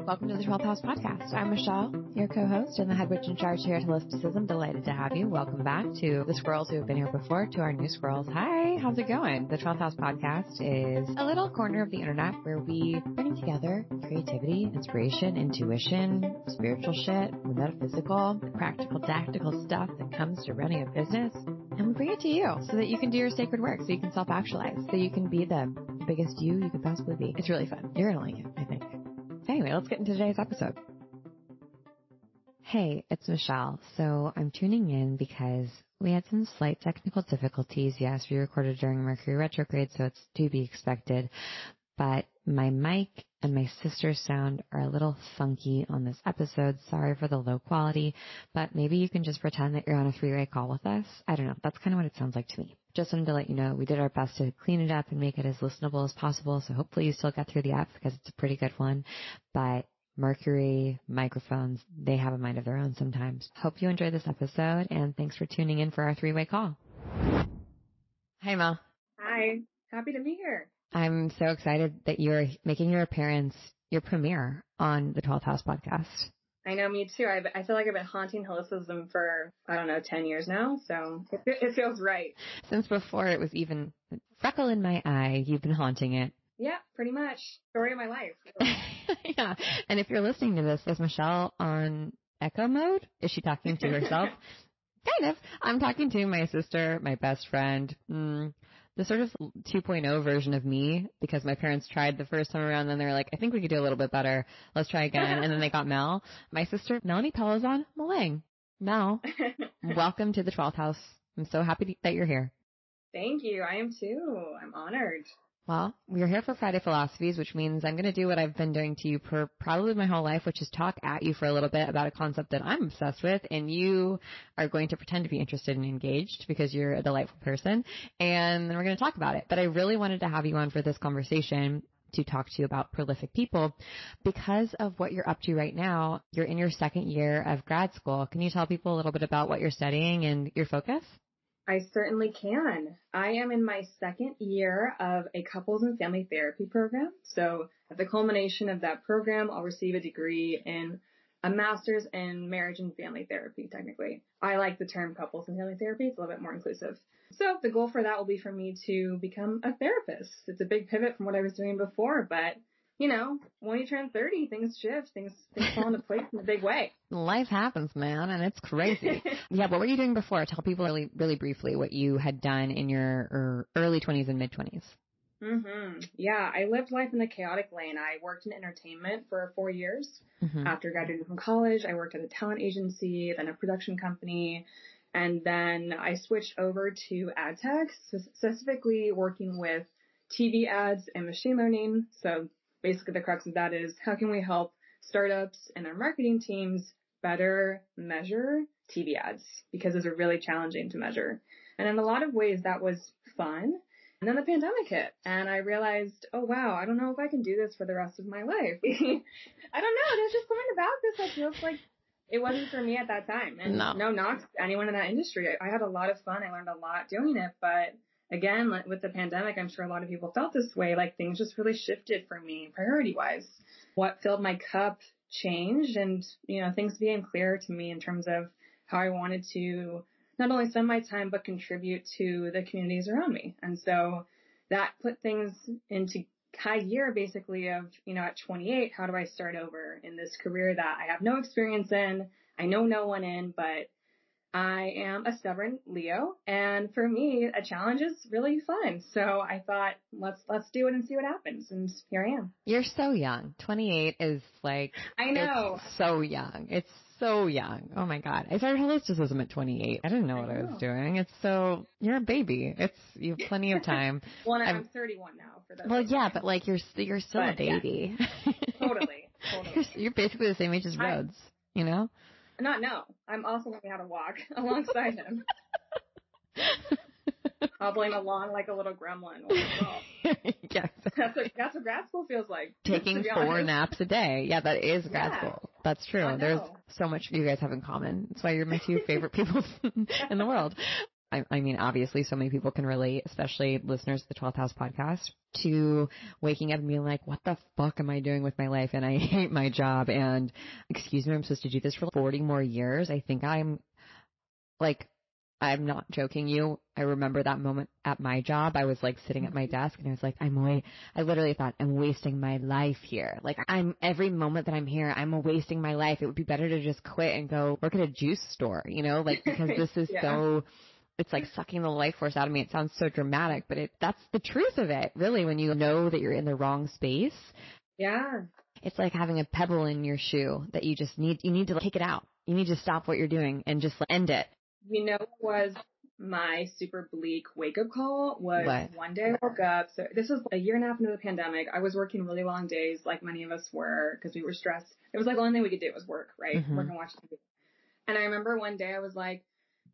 Welcome to the 12th House Podcast. I'm Michelle, your co-host and the head witch in charge here at Holisticism. Delighted to have you. Welcome back to the squirrels who have been here before, to our new squirrels. Hi, how's it going? The 12th House Podcast is a little corner of the internet where we bring together creativity, inspiration, intuition, spiritual shit, the metaphysical, the practical, tactical stuff that comes to running a business, and we bring it to you so that you can do your sacred work, so you can self-actualize, so you can be the biggest you could possibly be. It's really fun. You're going to like it, I think. Anyway, let's get into today's episode. Hey, it's Michelle. So I'm tuning in because we had some slight technical difficulties. Yes, we recorded during Mercury retrograde, so it's to be expected. But my mic and my sister's sound are a little funky on this episode. Sorry for the low quality, but maybe you can just pretend that you're on a three-way call with us. I don't know. That's kind of what it sounds like to me. Just wanted to let you know we did our best to clean it up and make it as listenable as possible. So hopefully you still got through the app because it's a pretty good one. But Mercury microphones, they have a mind of their own sometimes. Hope you enjoy this episode, and thanks for tuning in for our three-way call. Hi, Mel. Hi. Happy to be here. I'm so excited that you're making your appearance, your premiere on the 12th House Podcast. I know, me too. I feel like I've been haunting holisticism for, 10 years now, so it feels right. Since before it was even a freckle in my eye, you've been haunting it. Yeah, pretty much. Story of my life. Yeah. And if you're listening to this, is Michelle on echo mode? Is she talking to herself? Kind of. I'm talking to my sister, my best friend, the sort of 2.0 version of me, because my parents tried the first time around, then they were like, I think we could do a little bit better. Let's try again. And then they got Mel. My sister, Melanie Pellizzon, Malang. Mel, welcome to the 12th House. I'm so happy that you're here. Thank you. I am too. I'm honored. Well, we're here for Friday Philosophies, which means I'm going to do what I've been doing to you for probably my whole life, which is talk at you for a little bit about a concept that I'm obsessed with, and you are going to pretend to be interested and engaged because you're a delightful person, and then we're going to talk about it. But I really wanted to have you on for this conversation to talk to you about prolific people because of what you're up to right now. You're in your second year of grad school. Can you tell people a little bit about what you're studying and your focus? I certainly can. I am in my second year of a couples and family therapy program. So at the culmination of that program, I'll receive a degree in a master's in marriage and family therapy, technically. I like the term couples and family therapy. It's a little bit more inclusive. So the goal for that will be for me to become a therapist. It's a big pivot from what I was doing before, but when you turn 30, things shift, things fall into place in a big way. Life happens, man, and it's crazy. Yeah, what were you doing before? Tell people really, really briefly what you had done in your early 20s and mid 20s. Yeah, I lived life in the chaotic lane. I worked in entertainment for 4 years. After graduating from college, I worked at a talent agency, then a production company, and then I switched over to ad tech, specifically working with TV ads and machine learning. So basically, the crux of that is how can we help startups and their marketing teams better measure TV ads, because those are really challenging to measure. And in a lot of ways, that was fun. And then the pandemic hit, and I realized, oh, wow, I don't know if I can do this for the rest of my life. I don't know. There's just something about this that feels like it wasn't for me at that time. And no knocks to anyone in that industry. I had a lot of fun. I learned a lot doing it, but again, with the pandemic, I'm sure a lot of people felt this way, like things just really shifted for me priority-wise. What filled my cup changed, and, things became clearer to me in terms of how I wanted to not only spend my time, but contribute to the communities around me. And so that put things into high gear, basically, of, at 28, how do I start over in this career that I have no experience in, I know no one in, but I am a stubborn Leo, and for me, a challenge is really fun. So I thought, let's do it and see what happens. And here I am. You're so young. 28 is like, I know. It's so young. It's so young. Oh my God. I started holisticism at 28. I didn't know what I was doing. You're a baby. You have plenty of time. Well, I'm 31 now. For that. Well, yeah, but like you're still a baby. Yeah. Totally. You're basically the same age as Rhodes, No. I'm also learning how to walk alongside him. Hobbling along like a little gremlin. Yeah, exactly. That's what grad school feels like. Taking 4 naps a day. Yeah, that is grad school. That's true. There's so much you guys have in common. That's why you're my 2 favorite people in the world. I mean, obviously so many people can relate, especially listeners of the 12th House podcast, to waking up and being like, what the fuck am I doing with my life? And I hate my job. And excuse me, I'm supposed to do this for 40 more years. I think I'm not joking you. I remember that moment at my job. I was like sitting at my desk and I was like, I literally thought I'm wasting my life here. Like every moment that I'm here, I'm wasting my life. It would be better to just quit and go work at a juice store, like because this is it's like sucking the life force out of me. It sounds so dramatic, but that's the truth of it, really, when you know that you're in the wrong space. Yeah. It's like having a pebble in your shoe that you need to take it out. You need to stop what you're doing and just end it. What was my super bleak wake-up call was one day I woke up. So this was a year and a half into the pandemic. I was working really long days like many of us were because we were stressed. It was like the only thing we could do was work, right? Mm-hmm. Work and watch TV. And I remember one day I was like,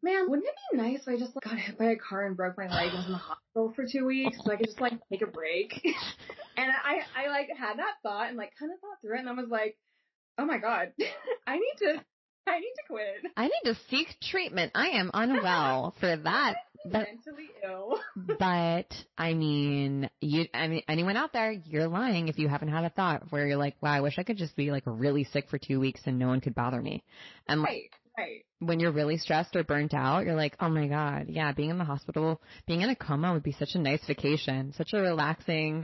man, wouldn't it be nice if I just got hit by a car and broke my leg and was in the hospital for 2 weeks so I could just take a break? And I had that thought and kind of thought through it and I was like, oh my God, I need to quit. I need to seek treatment. I am unwell for that. Mentally ill. But I mean, anyone out there, you're lying if you haven't had a thought where you're like, wow, I wish I could just be really sick for 2 weeks and no one could bother me. And right. When you're really stressed or burnt out, you're like, oh my God, yeah, being in the hospital, being in a coma would be such a nice vacation, such a relaxing.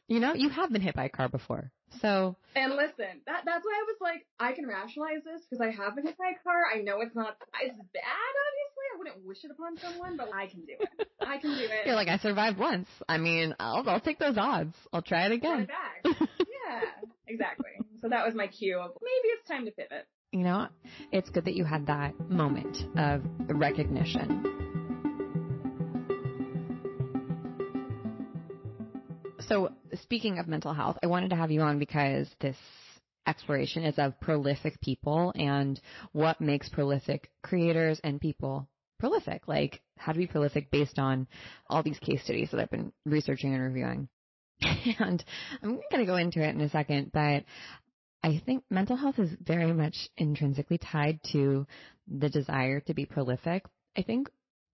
You have been hit by a car before. So. And listen, that's why I was like, I can rationalize this because I have been hit by a car. I know it's bad, obviously. I wouldn't wish it upon someone, but I can do it. You're like, I survived once. I mean, I'll take those odds. I'll try it again. Back. Yeah, exactly. So that was my cue of maybe it's time to pivot. It's good that you had that moment of recognition. So speaking of mental health, I wanted to have you on because this exploration is of prolific people and what makes prolific creators and people prolific, like how to be prolific based on all these case studies that I've been researching and reviewing. And I'm going to go into it in a second, but I think mental health is very much intrinsically tied to the desire to be prolific. I think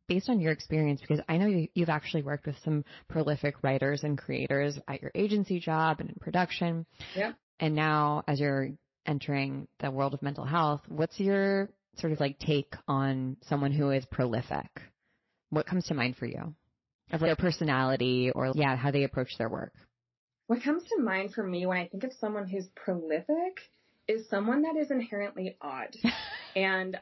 based on your experience, because I know you've actually worked with some prolific writers and creators at your agency job and in production. Yeah. And now as you're entering the world of mental health, what's your sort of take on someone who is prolific? What comes to mind for you of their personality or how they approach their work? What comes to mind for me when I think of someone who's prolific is someone that is inherently odd. And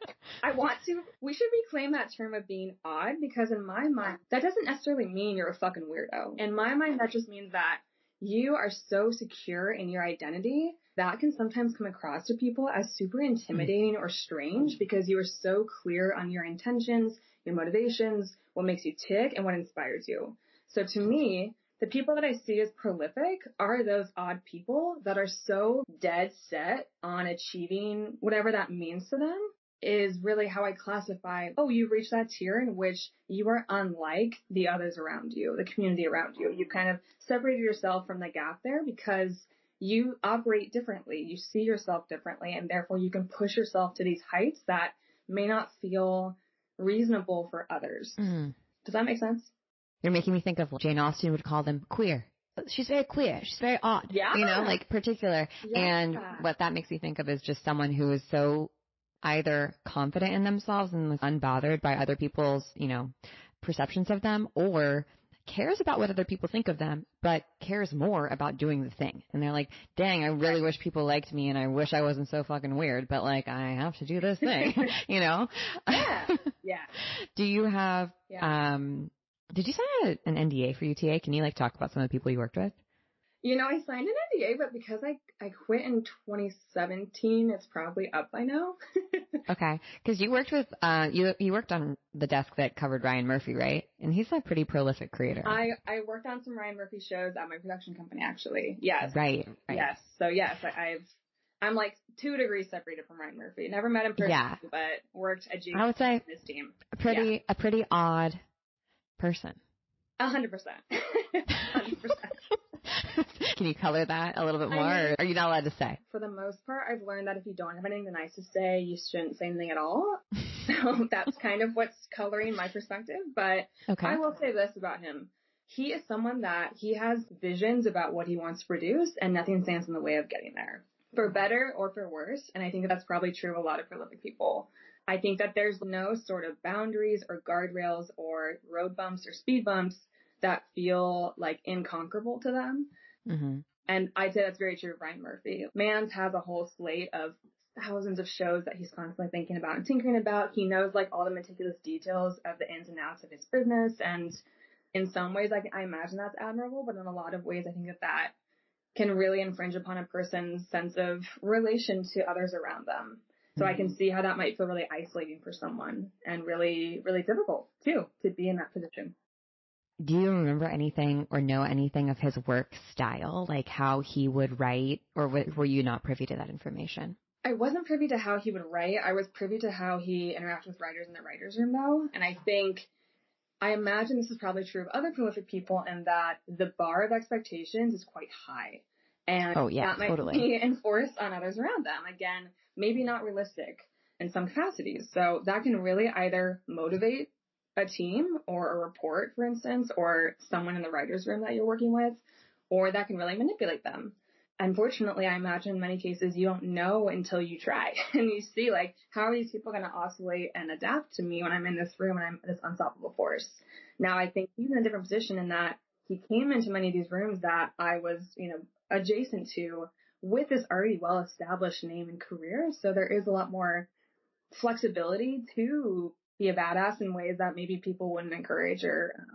we should reclaim that term of being odd because in my mind, that doesn't necessarily mean you're a fucking weirdo. In my mind, that just means that you are so secure in your identity that can sometimes come across to people as super intimidating or strange because you are so clear on your intentions, your motivations, what makes you tick, and what inspires you. So to me, the people that I see as prolific are those odd people that are so dead set on achieving whatever that means to them is really how I classify, you've reached that tier in which you are unlike the others around you, the community around you. You kind of separated yourself from the gap there because you operate differently. You see yourself differently, and therefore you can push yourself to these heights that may not feel reasonable for others. Mm. Does that make sense? You're making me think of what Jane Austen would call them queer. She's very queer. She's very odd. Yeah. Particular. Yeah. And what that makes me think of is just someone who is so either confident in themselves and unbothered by other people's, perceptions of them, or cares about what other people think of them, but cares more about doing the thing. And they're like, dang, I really wish people liked me and I wish I wasn't so fucking weird, but I have to do this thing, Yeah. Yeah. Do you have, did you sign an NDA for UTA? Can you talk about some of the people you worked with? I signed an NDA, but because I quit in 2017, it's probably up by now. Okay. Because you worked with, you worked on the desk that covered Ryan Murphy, right? And he's a pretty prolific creator. I worked on some Ryan Murphy shows at my production company, actually. Yes. Right. Yes. So yes, I'm 2 degrees separated from Ryan Murphy. Never met him personally, but worked at I would say his team. A pretty odd person. 100%. 100%. Can you color that a little bit more, or are you not allowed to say? For the most part, I've learned that if you don't have anything nice to say, you shouldn't say anything at all. So that's kind of what's coloring my perspective. But Okay. I will say this about him. He is someone that he has visions about what he wants to produce, and nothing stands in the way of getting there, for better or for worse. And I think that's probably true of a lot of prolific people. I think that there's no sort of boundaries or guardrails or road bumps or speed bumps that feel like inconquerable to them. Mm-hmm. And I'd say that's very true of Ryan Murphy. Mans has a whole slate of thousands of shows that he's constantly thinking about and tinkering about. He knows like all the meticulous details of the ins and outs of his business. And in some ways, I imagine that's admirable, but in a lot of ways, I think that can really infringe upon a person's sense of relation to others around them. So I can see how that might feel really isolating for someone and really, really difficult too, to be in that position. Do you remember anything or know anything of his work style, like how he would write, or were you not privy to that information? I wasn't privy to how he would write. I was privy to how he interacted with writers in the writer's room, though. And I imagine this is probably true of other prolific people, and that the bar of expectations is quite high. And that might be enforced on others around them. Again, maybe not realistic in some capacities. So that can really either motivate a team or a report, for instance, or someone in the writer's room that you're working with, or that can really manipulate them. Unfortunately, I imagine in many cases you don't know until you try and you see like, how are these people going to oscillate and adapt to me when I'm in this room and I'm this unstoppable force? Now, I think he's in a different position in that he came into many of these rooms that I was, adjacent to with this already well-established name and career. So there is a lot more flexibility to be a badass in ways that maybe people wouldn't encourage or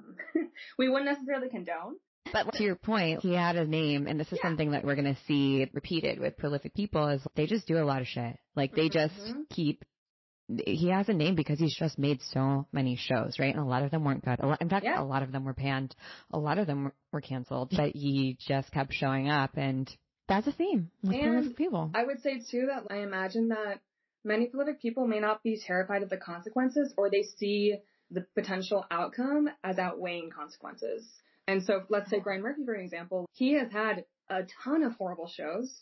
we wouldn't necessarily condone. But to your point, he had a name, and this is something that we're going to see repeated with prolific people, is they just do a lot of shit. Like, they just he has a name because he's just made so many shows, right? And a lot of them weren't good. In fact, a lot of them were banned. A lot of them were canceled, but he just kept showing up, and that's a theme with prolific people. I would say, too, that I imagine that many prolific people may not be terrified of the consequences, or they see the potential outcome as outweighing consequences. And so let's take Ryan Murphy, for example. He has had a ton of horrible shows,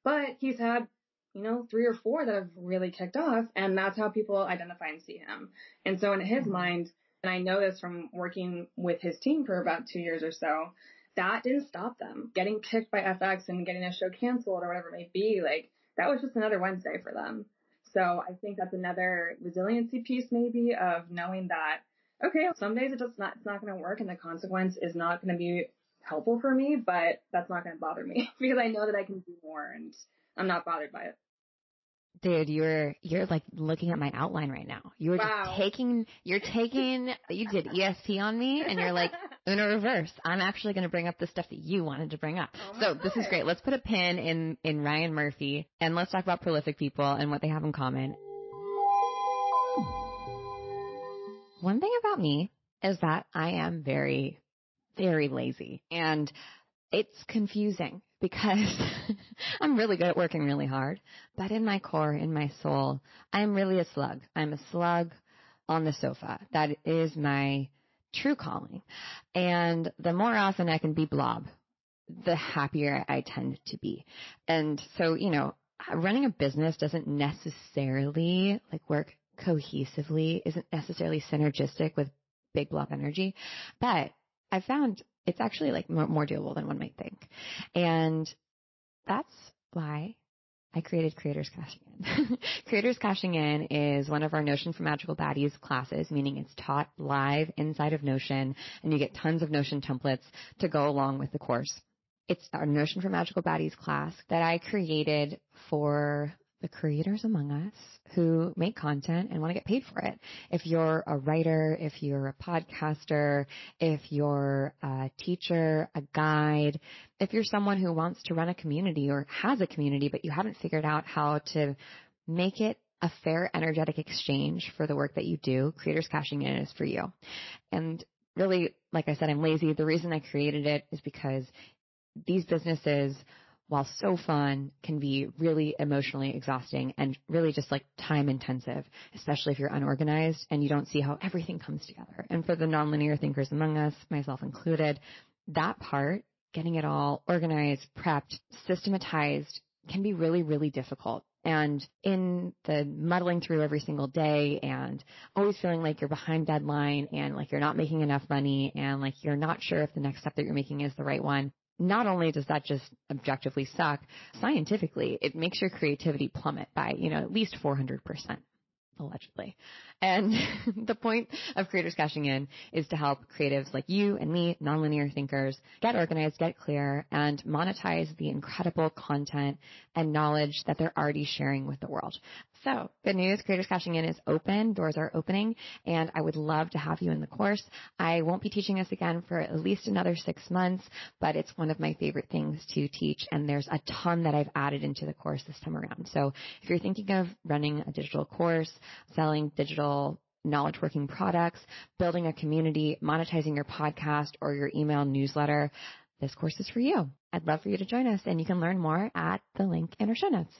but he's had, 3 or 4 that have really kicked off, and that's how people identify and see him. And so in his mind, and I know this from working with his team for about 2 years or so, that didn't stop them. Getting kicked by FX and getting a show canceled or whatever it may be, like, that was just another Wednesday for them. So I think that's another resiliency piece maybe of knowing that, okay, some days it's not going to work and the consequence is not going to be helpful for me, but that's not going to bother me because I know that I can do more and I'm not bothered by it. Dude, you're like looking at my outline right now. You were just you did ESP on me, and you're like, Uno reverse. I'm actually going to bring up the stuff that you wanted to bring up. So this is great. Let's put a pin in Ryan Murphy, and let's talk about prolific people and what they have in common. One thing about me is that I am very, very lazy, and it's confusing because I'm really good at working really hard, but in my core, in my soul, I'm really a slug. I'm a slug on the sofa. That is my true calling. And the more often I can be blob, the happier I tend to be. And so, running a business doesn't necessarily work cohesively, isn't necessarily synergistic with big blob energy, but I found it's actually more doable than one might think. And that's why I created Creators Cashing In. Creators Cashing In is one of our Notion for Magical Baddies classes, meaning it's taught live inside of Notion, and you get tons of Notion templates to go along with the course. It's our Notion for Magical Baddies class that I created for the creators among us who make content and want to get paid for it. If you're a writer, if you're a podcaster, if you're a teacher, a guide, if you're someone who wants to run a community or has a community, but you haven't figured out how to make it a fair, energetic exchange for the work that you do, Creators Cashing In is for you. And really, like I said, I'm lazy. The reason I created it is because these businesses, while so fun, can be really emotionally exhausting and really just time intensive, especially if you're unorganized and you don't see how everything comes together. And for the nonlinear thinkers among us, myself included, that part, getting it all organized, prepped, systematized, can be really, really difficult. And in the muddling through every single day and always feeling like you're behind deadline and like you're not making enough money and like you're not sure if the next step that you're making is the right one, not only does that just objectively suck, scientifically, it makes your creativity plummet by, at least 400%. Allegedly. And the point of Creators Cashing In is to help creatives like you and me, nonlinear thinkers, get organized, get clear, and monetize the incredible content and knowledge that they're already sharing with the world. So, good news, Creators Cashing In is open. Doors are opening, and I would love to have you in the course. I won't be teaching this again for at least another 6 months, but it's one of my favorite things to teach, and there's a ton that I've added into the course this time around. So, if you're thinking of running a digital course, selling digital knowledge working products, building a community, monetizing your podcast or your email newsletter, this course is for you. I'd love for you to join us, and you can learn more at the link in our show notes.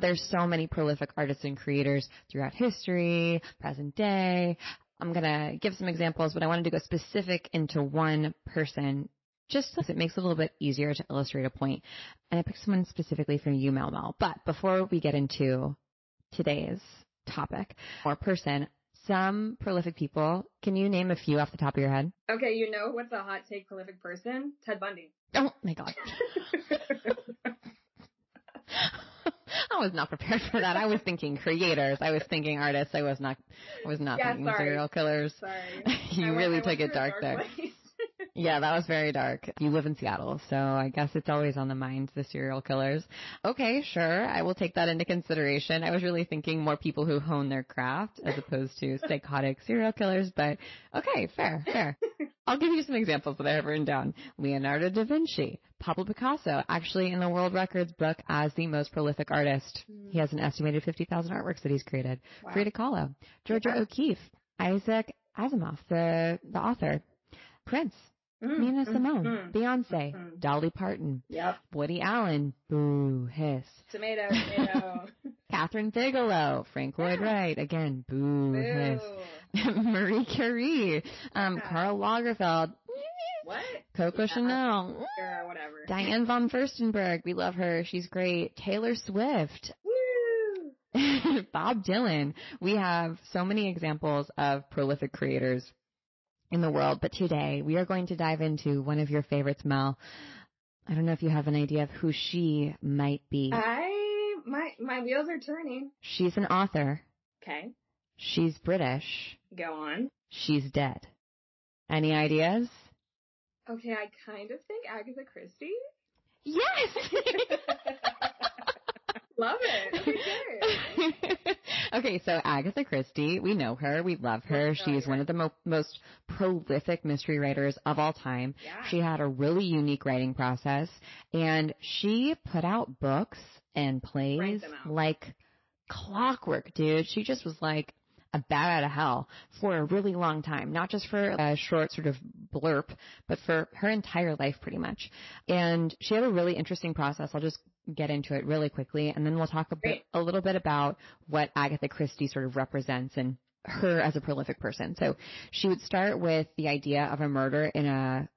There's so many prolific artists and creators throughout history, present day. I'm going to give some examples, but I wanted to go specific into one person just so it makes it a little bit easier to illustrate a point. And I picked someone specifically for you, Mel. But before we get into today's topic or person, some prolific people, can you name a few off the top of your head? Okay, what's a hot take prolific person? Ted Bundy. Oh my God. I was not prepared for that. I was thinking creators. I was thinking artists. I was not thinking serial killers. Sorry. You really took it dark there. Yeah, that was very dark. You live in Seattle, so I guess it's always on the mind, the serial killers. Okay, sure. I will take that into consideration. I was really thinking more people who hone their craft as opposed to psychotic serial killers, but okay, fair. I'll give you some examples that I have written down. Leonardo da Vinci, Pablo Picasso, actually in the world records book as the most prolific artist. He has an estimated 50,000 artworks that he's created. Wow. Frida Kahlo, Georgia O'Keeffe, Isaac Asimov, the author, Prince, Nina Simone, Beyonce, Dolly Parton, Woody Allen, boo, hiss. Tomato. Catherine Bigelow, Frank Lloyd Wright, again, boo, hiss. Marie Curie, Karl Lagerfeld, what? Coco Chanel, or whatever. Diane von Furstenberg, we love her, she's great. Taylor Swift, woo. Bob Dylan. We have so many examples of prolific creators in the world, but today we are going to dive into one of your favorites, Mel. I don't know if you have an idea of who she might be. My wheels are turning. She's an author. Okay. She's British. Go on. She's dead. Any ideas? Okay, I kind of think Agatha Christie. Yes! Love it. Okay, good. Okay, so Agatha Christie, we know her, we love her. She's one of the most prolific mystery writers of all time. Yeah. She had a really unique writing process, and she put out books and plays like clockwork, dude. She just was like a bat out of hell for a really long time, not just for a short sort of blurb, but for her entire life pretty much. And she had a really interesting process. I'll just get into it really quickly, and then we'll talk a little bit about what Agatha Christie sort of represents and her as a prolific person. So she would start with the idea of a murder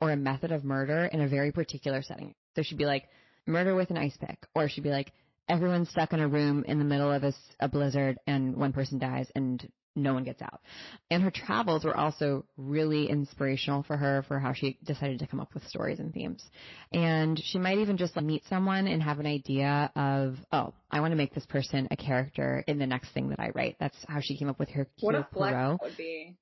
or a method of murder in a very particular setting. So she'd be like, murder with an ice pick, or she'd be like, everyone's stuck in a room in the middle of a blizzard and one person dies and no one gets out. And her travels were also really inspirational for her for how she decided to come up with stories and themes. And she might even just meet someone and have an idea of, oh, I want to make this person a character in the next thing that I write. That's how she came up with her What a flex that would be.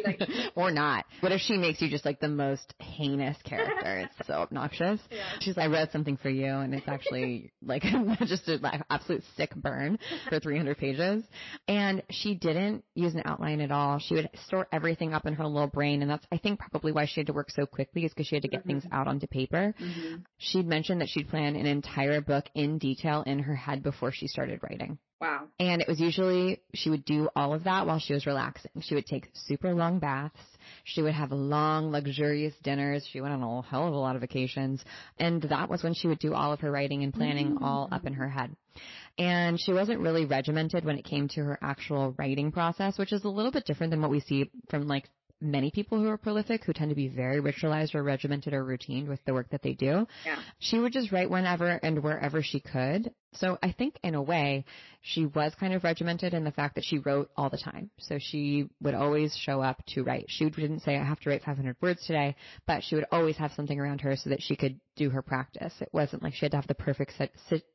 Like, or not. What if she makes you just like the most heinous character? It's so obnoxious. Yeah. She's like, I read something for you, and it's actually like just an absolute sick burn for 300 pages. And she didn't use an outline at all. She would store everything up in her little brain, and that's, I think, probably why she had to work so quickly, is because she had to get things out onto paper. She'd mentioned that she'd planned an entire book in detail in her head before she started writing. Wow. And it was usually, she would do all of that while she was relaxing. She would take super long baths. She would have long, luxurious dinners. She went on a hell of a lot of vacations. And that was when she would do all of her writing and planning all up in her head. And she wasn't really regimented when it came to her actual writing process, which is a little bit different than what we see from like many people who are prolific, who tend to be very ritualized or regimented or routine with the work that they do. Yeah. She would just write whenever and wherever she could. So I think in a way she was kind of regimented in the fact that she wrote all the time. So she would always show up to write. She didn't say, I have to write 500 words today, but she would always have something around her so that she could do her practice. It wasn't like she had to have the perfect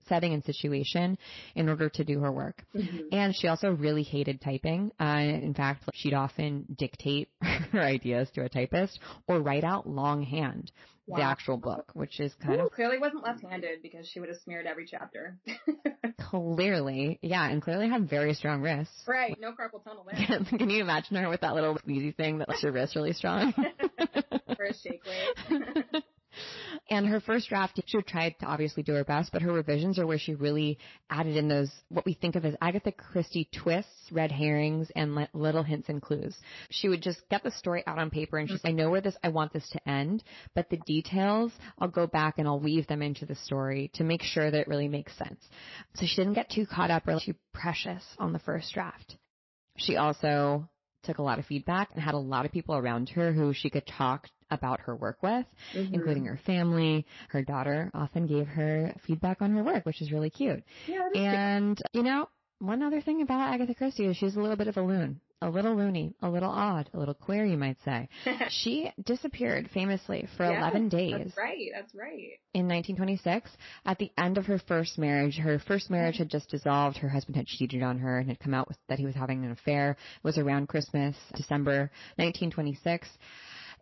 setting and situation in order to do her work. Mm-hmm. And she also really hated typing. In fact, she'd often dictate her ideas to a typist or write out longhand the actual book, which is kind of... Clearly wasn't left-handed because she would have smeared every chapter. Clearly, yeah, and clearly have very strong wrists. Right, no carpal tunnel there. Can you imagine her with that little squeezy thing that lets your wrist really strong? For a shake weight. And her first draft, she tried to obviously do her best, but her revisions are where she really added in those, what we think of as Agatha Christie twists, red herrings, and little hints and clues. She would just get the story out on paper and she's, I know where I want this to end, but the details, I'll go back and I'll weave them into the story to make sure that it really makes sense. So she didn't get too caught up or too precious on the first draft. She also took a lot of feedback and had a lot of people around her who she could talk about her work with, including her family. Her daughter often gave her feedback on her work, which is really cute. Yeah, and, you know, one other thing about Agatha Christie is she's a little bit of a loon. A little loony, a little odd, a little queer, you might say. She disappeared famously for 11 days. That's right. In 1926, at the end of her first marriage had just dissolved. Her husband had cheated on her and had come out with that he was having an affair. It was around Christmas, December 1926.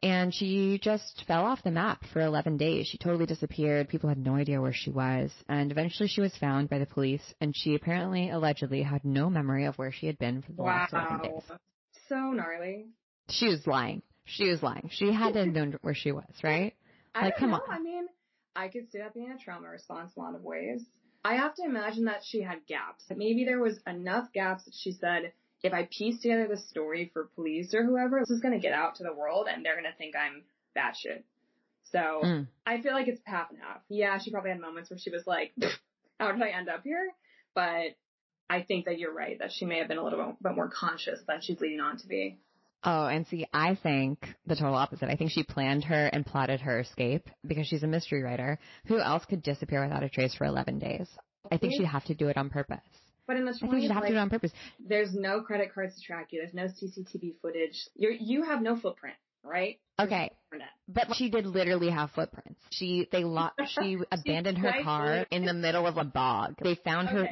And she just fell off the map for 11 days. She totally disappeared. People had no idea where she was. And eventually she was found by the police. And she allegedly had no memory of where she had been for the last 11 days. So gnarly. She was lying. She had to have known where she was, right? Come on. I mean, I could see that being a trauma response in a lot of ways. I have to imagine that she had gaps. Maybe there was enough gaps that she said, if I piece together the story for police or whoever, this is going to get out to the world and they're going to think I'm batshit. So I feel like it's half and half. Yeah, she probably had moments where she was like, how did I end up here? But I think that you're right, that she may have been a little bit more conscious than she's leading on to be. Oh, and see, I think the total opposite. I think she planned her and plotted her escape because she's a mystery writer. Who else could disappear without a trace for 11 days? I think she'd have to do it on purpose. But in the 20s, I think she'd have to do it on purpose. There's no credit cards to track you. There's no CCTV footage. You have no footprint, right? Okay. But she did literally have footprints. She abandoned her car in the middle of a bog. They found her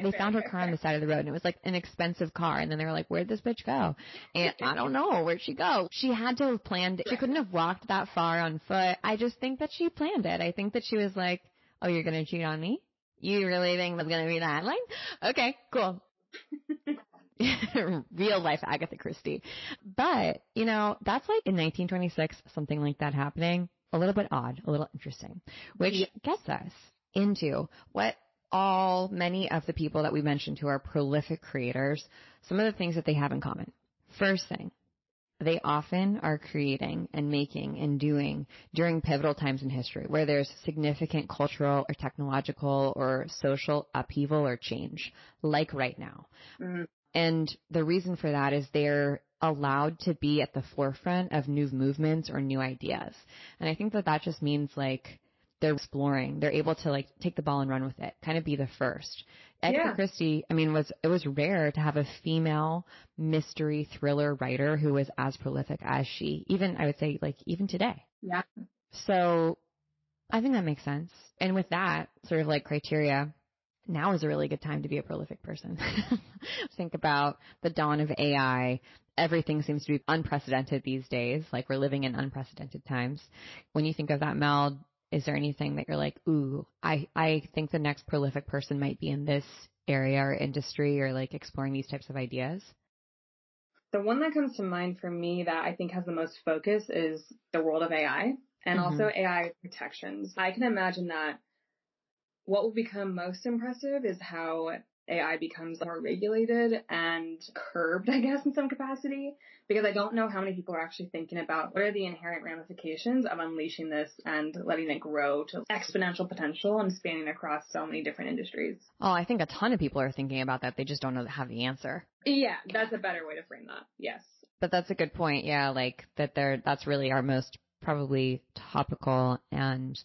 car on the side of the road, and it was like an expensive car. And then they were like, where'd this bitch go? And I don't know. Where'd she go? She had to have planned it. She couldn't have walked that far on foot. I just think that she planned it. I think that she was like, oh, you're going to cheat on me? You really think that's going to be the headline? Okay, cool. Real life Agatha Christie. But, you know, that's like in 1926, something like that happening. A little bit odd, a little interesting, which gets us into what many of the people that we mentioned who are prolific creators, some of the things that they have in common. First thing, they often are creating and making and doing during pivotal times in history where there's significant cultural or technological or social upheaval or change, like right now. Mm-hmm. And the reason for that is they're allowed to be at the forefront of new movements or new ideas. And I think that just means like they're exploring, they're able to like take the ball and run with it, kind of be the first. Agatha Christie, I mean, it was rare to have a female mystery thriller writer who was as prolific as she, even, I would say, like, even today. Yeah. So I think that makes sense. And with that sort of like criteria, now is a really good time to be a prolific person. Think about the dawn of AI. Everything seems to be unprecedented these days, like we're living in unprecedented times. When you think of that, Mel, is there anything that you're like, ooh, I think the next prolific person might be in this area or industry or like exploring these types of ideas? The one that comes to mind for me that I think has the most focus is the world of AI and also AI protections. I can imagine that what will become most impressive is how AI becomes more regulated and curbed, I guess, in some capacity, because I don't know how many people are actually thinking about what are the inherent ramifications of unleashing this and letting it grow to exponential potential and spanning across so many different industries. Oh, I think a ton of people are thinking about that. They just don't have the answer. Yeah, that's a better way to frame that. Yes. But that's a good point. Yeah. Like that's really our most probably topical and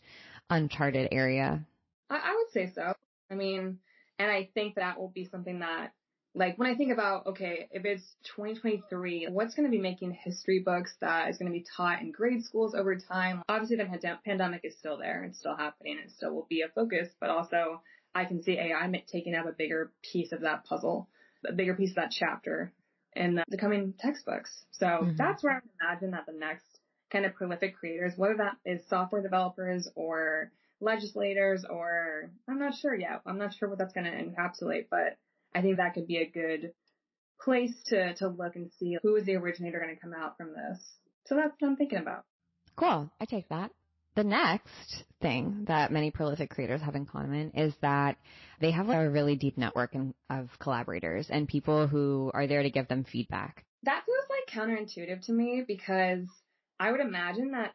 uncharted area. I would say so. I mean, and I think that will be something that, like, when I think about, okay, if it's 2023, what's going to be making history books that is going to be taught in grade schools over time? Obviously, the pandemic is still there. It's still happening. It still will be a focus. But also, I can see AI taking up a bigger piece of that puzzle, a bigger piece of that chapter in the coming textbooks. So that's where I would imagine that the next kind of prolific creators, whether that is software developers or legislators, or I'm not sure yet. I'm not sure what that's going to encapsulate, but I think that could be a good place to look and see who is the originator going to come out from this. So that's what I'm thinking about. Cool. I take that. The next thing that many prolific creators have in common is that they have a really deep network of collaborators and people who are there to give them feedback. That feels like counterintuitive to me, because I would imagine that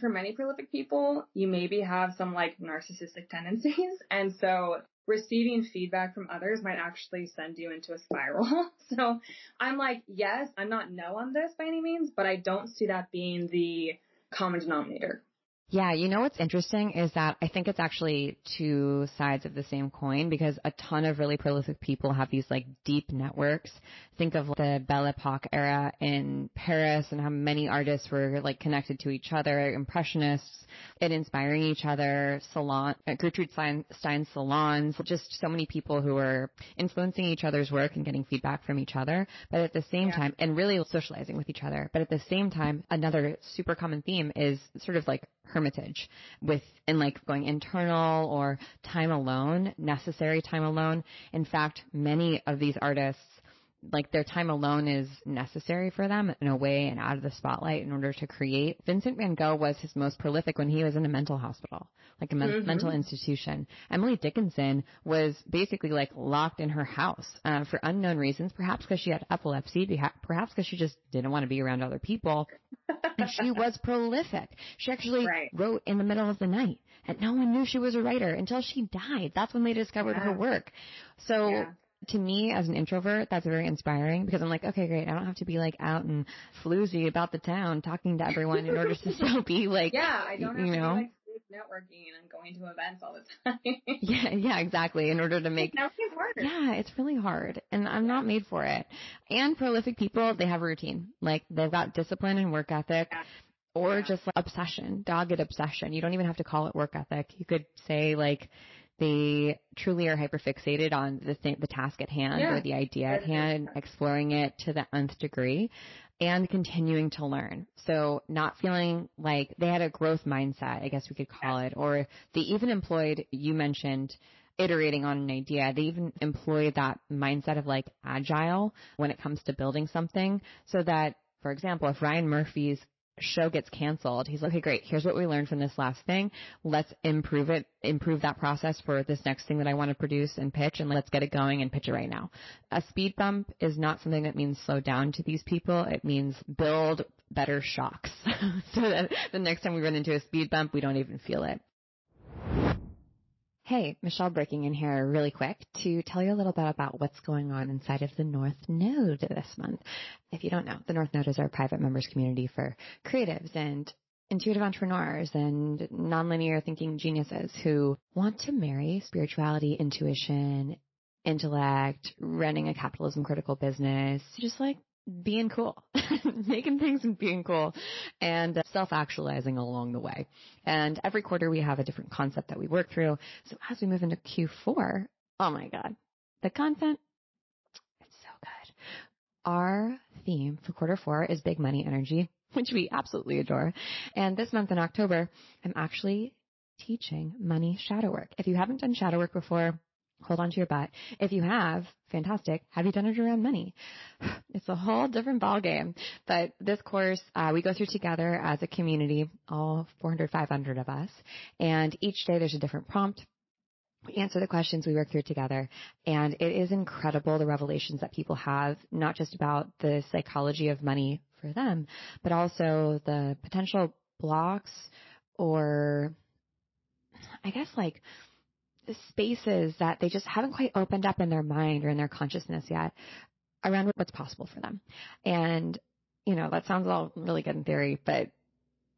for many prolific people, you maybe have some like narcissistic tendencies. And so receiving feedback from others might actually send you into a spiral. So I'm like, yes, I'm not no on this by any means, but I don't see that being the common denominator. Yeah, you know what's interesting is that I think it's actually two sides of the same coin, because a ton of really prolific people have these like deep networks. Think of the Belle Epoque era in Paris and how many artists were like connected to each other, impressionists, and inspiring each other, Gertrude Stein's salons, just so many people who were influencing each other's work and getting feedback from each other, but at the same time, and really socializing with each other. But at the same time, another super common theme is sort of like hermitage and like going internal or time alone, necessary time alone. In fact, many of these artists, like their time alone is necessary for them in a way and out of the spotlight in order to create. Vincent van Gogh was his most prolific when he was in a mental hospital, like a mental institution. Emily Dickinson was basically like locked in her house for unknown reasons, perhaps because she had epilepsy, perhaps because she just didn't want to be around other people. And she was prolific. She actually wrote in the middle of the night, and no one knew she was a writer until she died. That's when they discovered her work. So to me, as an introvert, that's very inspiring, because I'm like, okay, great. I don't have to be like out and floozy about the town talking to everyone in order to still be like, I don't have to be like networking and going to events all the time. Yeah, exactly. In order to make it's harder. Yeah, it's really hard, and I'm not made for it. And prolific people, they have a routine. Like they've got discipline and work ethic. Or just like obsession, dogged obsession. You don't even have to call it work ethic. You could say like they truly are hyperfixated on the task at hand or the idea at hand, exploring it to the nth degree and continuing to learn. So not feeling like they had a growth mindset, I guess we could call it, or they even employed, you mentioned, iterating on an idea. They even employed that mindset of like agile when it comes to building something, so that, for example, if Ryan Murphy's show gets canceled, he's like, okay, great. Here's what we learned from this last thing. Let's improve that process for this next thing that I want to produce and pitch, and let's get it going and pitch it right now. A speed bump is not something that means slow down to these people. It means build better shocks so that the next time we run into a speed bump, we don't even feel it. Hey, Michelle breaking in here really quick to tell you a little bit about what's going on inside of the North Node this month. If you don't know, the North Node is our private members community for creatives and intuitive entrepreneurs and nonlinear thinking geniuses who want to marry spirituality, intuition, intellect, running a capitalism critical business, just like being cool, making things and being cool, and self-actualizing along the way. And every quarter we have a different concept that we work through. So as we move into Q4, oh my God, the content, it's so good. Our theme for quarter 4 is big money energy, which we absolutely adore. And this month in October, I'm actually teaching money shadow work. If you haven't done shadow work before, hold on to your butt. If you have, fantastic. Have you done it around money? It's a whole different ballgame. But this course, we go through together as a community, all 400, 500 of us. And each day there's a different prompt. We answer the questions, we work through it together. And it is incredible, the revelations that people have, not just about the psychology of money for them, but also the potential blocks or I guess like the spaces that they just haven't quite opened up in their mind or in their consciousness yet around what's possible for them. And, you know, that sounds all really good in theory, but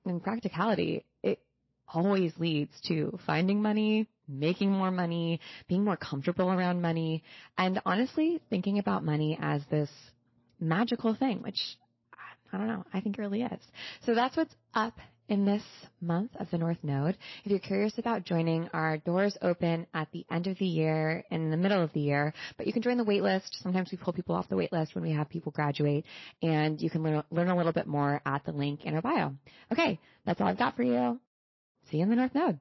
in practicality, it always leads to finding money, making more money, being more comfortable around money, and honestly thinking about money as this magical thing, which I don't know, I think it really is. So that's what's up in this month of the North Node. If you're curious about joining, our doors open at the end of the year, in the middle of the year, but you can join the wait list. Sometimes we pull people off the wait list when we have people graduate, and you can learn a little bit more at the link in our bio. Okay, that's all I've got for you. See you in the North Node.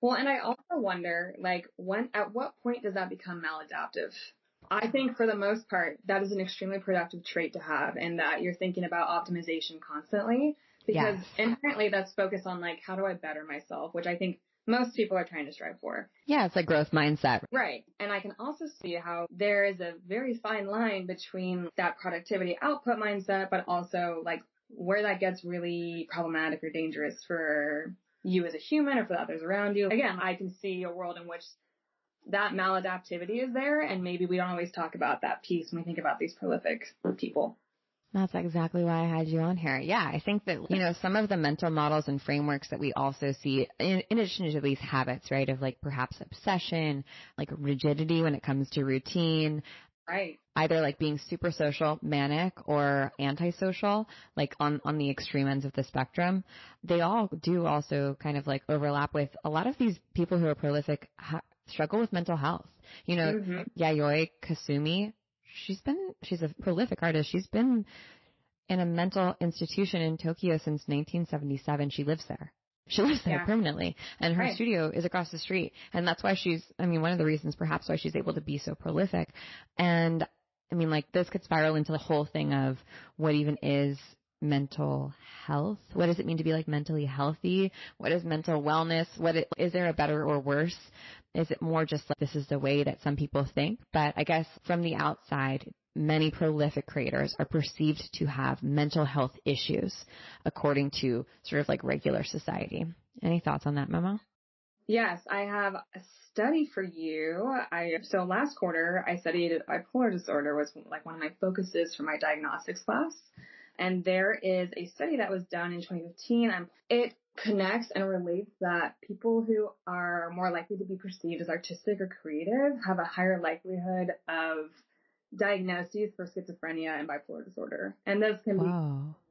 Well, and I also wonder, like, at what point does that become maladaptive? I think for the most part, that is an extremely productive trait to have, and that you're thinking about optimization constantly, because inherently that's focused on, like, how do I better myself, which I think most people are trying to strive for. Yeah, it's like growth mindset. Right. And I can also see how there is a very fine line between that productivity output mindset, but also, like, where that gets really problematic or dangerous for you as a human or for the others around you. Again, I can see a world in which that maladaptivity is there, and maybe we don't always talk about that piece when we think about these prolific people. That's exactly why I had you on here. Yeah, I think that, you know, some of the mental models and frameworks that we also see, in addition to these habits, right, of like perhaps obsession, like rigidity when it comes to routine, right, either like being super social, manic, or antisocial, like on the extreme ends of the spectrum, they all do also kind of like overlap with a lot of these people who are prolific struggle with mental health. You know, Yayoi Kasumi, she's a prolific artist. She's been in a mental institution in Tokyo since 1977. She lives there. She lives there permanently, and her studio is across the street. And that's why one of the reasons perhaps why she's able to be so prolific. And I mean, like, this could spiral into the whole thing of what even is mental health. What does it mean to be like mentally healthy? What is mental wellness? Is there a better or worse? Is it more just like this is the way that some people think? But I guess from the outside, many prolific creators are perceived to have mental health issues according to sort of like regular society. Any thoughts on that, Memo? Yes, I have a study for you. So last quarter, I studied bipolar disorder, was like one of my focuses for my diagnostics class. And there is a study that was done in 2015. It connects and relates that people who are more likely to be perceived as artistic or creative have a higher likelihood of diagnoses for schizophrenia and bipolar disorder. And those can be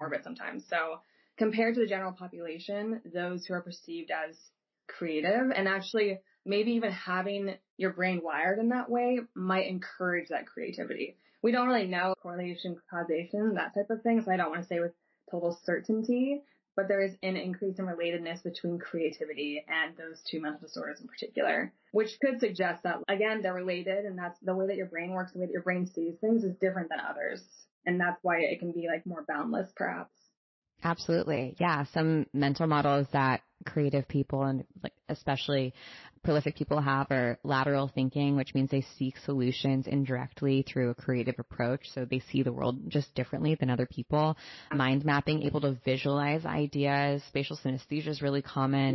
morbid sometimes. So compared to the general population, those who are perceived as creative, and actually maybe even having your brain wired in that way, might encourage that creativity. We don't really know correlation, causation, that type of thing, so I don't want to say with total certainty, but there is an increase in relatedness between creativity and those two mental disorders in particular, which could suggest that, again, they're related, and that's the way that your brain works, the way that your brain sees things is different than others. And that's why it can be like more boundless, perhaps. Absolutely. Yeah. Some mental models that creative people and like especially prolific people have are lateral thinking, which means they seek solutions indirectly through a creative approach. So they see the world just differently than other people. Mind mapping, able to visualize ideas. Spatial synesthesia is really common.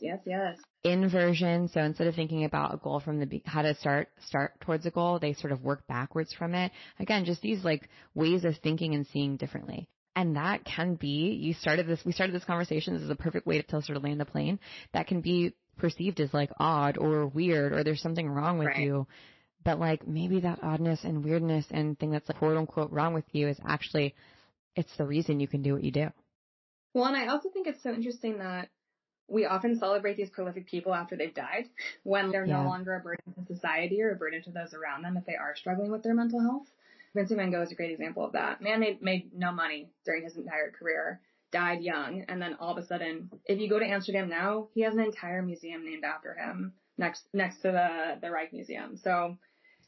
Yes. Inversion. So instead of thinking about a goal from how to start towards a goal, they sort of work backwards from it. Again, just these like ways of thinking and seeing differently. And that can be, we started this conversation, this is a perfect way to sort of land the plane, that can be perceived as like odd or weird or there's something wrong with you. But like maybe that oddness and weirdness and thing that's like quote unquote wrong with you is actually, it's the reason you can do what you do. Well, and I also think it's so interesting that we often celebrate these prolific people after they've died, when they're no longer a burden to society or a burden to those around them if they are struggling with their mental health. Vincent Van Gogh is a great example of that. Man made no money during his entire career, died young, and then all of a sudden, if you go to Amsterdam now, he has an entire museum named after him next to the Rijksmuseum. So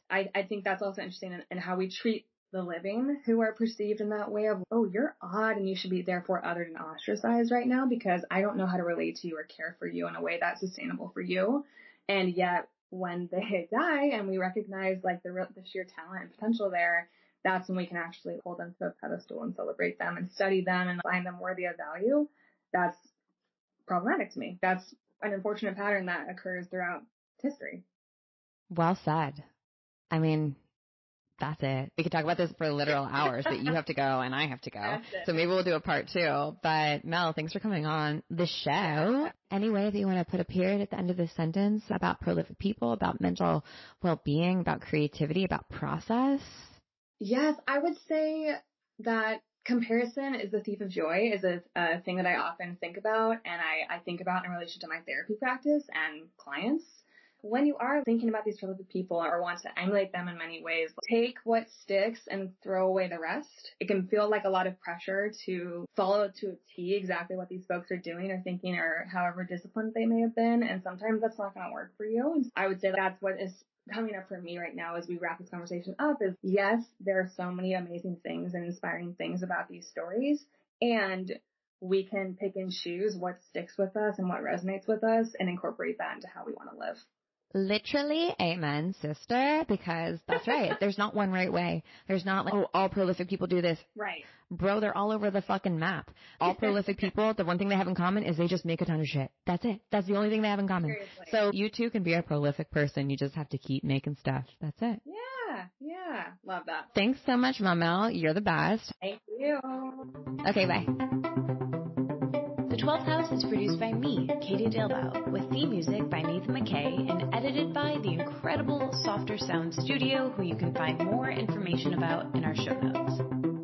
I think that's also interesting in how we treat the living who are perceived in that way of, oh, you're odd and you should be therefore othered and ostracized right now because I don't know how to relate to you or care for you in a way that's sustainable for you. And yet when they die and we recognize like the sheer talent and potential there, that's when we can actually hold them to a pedestal and celebrate them and study them and find them worthy of value. That's problematic to me. That's an unfortunate pattern that occurs throughout history. Well said. I mean, That's it. We could talk about this for literal hours, but you have to go and I have to go. So maybe we'll do a part 2. But Mel, thanks for coming on the show. Any way that you want to put a period at the end of this sentence about prolific people, about mental well-being, about creativity, about process? Yes, I would say that comparison is the thief of joy is a thing that I often think about, and I think about in relation to my therapy practice and clients. When you are thinking about these prolific people or want to emulate them in many ways, take what sticks and throw away the rest. It can feel like a lot of pressure to follow to a T exactly what these folks are doing or thinking or however disciplined they may have been. And sometimes that's not going to work for you. And I would say that's what is coming up for me right now as we wrap this conversation up is, yes, there are so many amazing things and inspiring things about these stories. And we can pick and choose what sticks with us and what resonates with us and incorporate that into how we want to live. Literally, amen, sister, because that's right. There's not one right way. There's not like, oh, all prolific people do this. Right. Bro, they're all over the fucking map. All prolific people, the one thing they have in common is they just make a ton of shit. That's it. That's the only thing they have in common. Seriously. So you too can be a prolific person. You just have to keep making stuff. That's it. Yeah. Love that. Thanks so much, Mel. You're the best. Thank you. Okay, bye. The 12th House is produced by me, Katie Dalebout, with theme music by Nathan McKay and edited by the incredible Softer Sound Studio, who you can find more information about in our show notes.